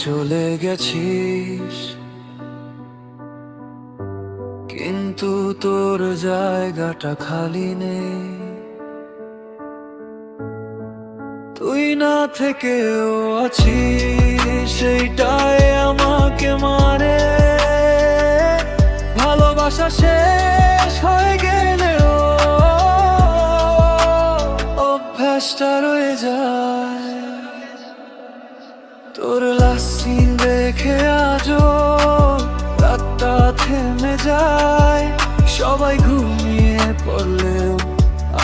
চলে গেছিস, কিন্তু তোর জায়গাটা খালি নেই। তুই না থেকেও আছিস, সেইটাই আমাকে মারে। ভালোবাসা শেষ হয়ে গেলেও অভ্যাসটা রয়ে যায়। তোর লাসি দেখে আজও রাতটা থেমে যায়। সবাই ঘুমিয়ে পড়লেও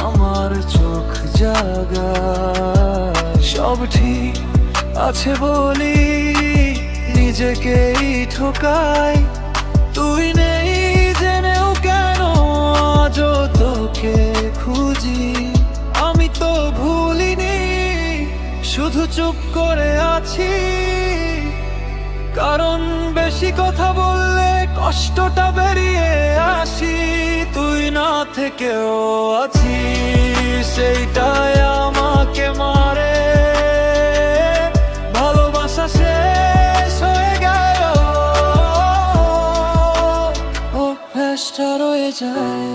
আমার চোখ জাগায়। সব ঠিক আছে বলি নিজেকেই ঠকাই। তুই নেই জেনেও কেন আজও তোকে খুঁজি। আমি তো ভুলিনি, শুধু চুপ করে আছি। কারণ বেশি কথা বললে কষ্টটা বেরিয়ে আসি। তুই না থেকেও আছিস, সেইটাই আমাকে মারে। ভালোবাসা শেষ হয়ে গেল, অভ্যাসটা রয়ে যায়।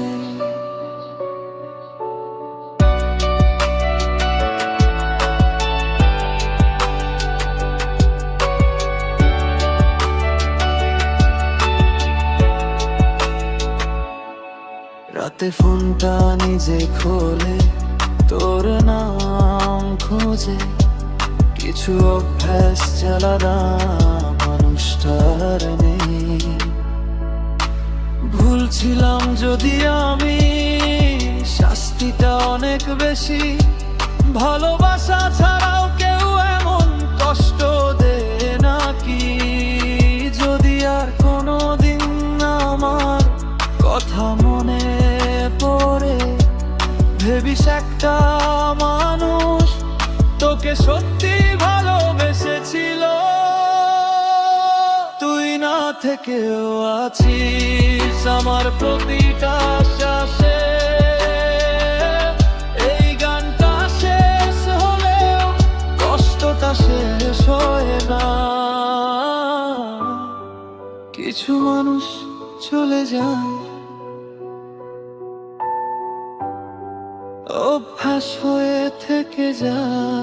রাতে ফোনটা নিজে খোলে, তোর নাম খোঁজে। কিছু অভ্যাস চালানা মানুষটার নেই। ভুলছিলাম যদি আমি, শাস্তিটা অনেক বেশি। ভালোবাসা ছাড়াও কেউ এমন কষ্ট দেয় নাকি? যদি আর কোনোদিন আমার কথা মনে পড়ে, ভেবিস একটা মানুষ তোকে সত্যি ভালোবেসেছিল। তুই না থেকেও আছিস আমার প্রতিটা শ্বাসে। এই গানটা শেষ হলেও কষ্টটা শেষ হয় না। কিছু মানুষ চলে যায়, অভ্যাস হয়ে থেকে যায়।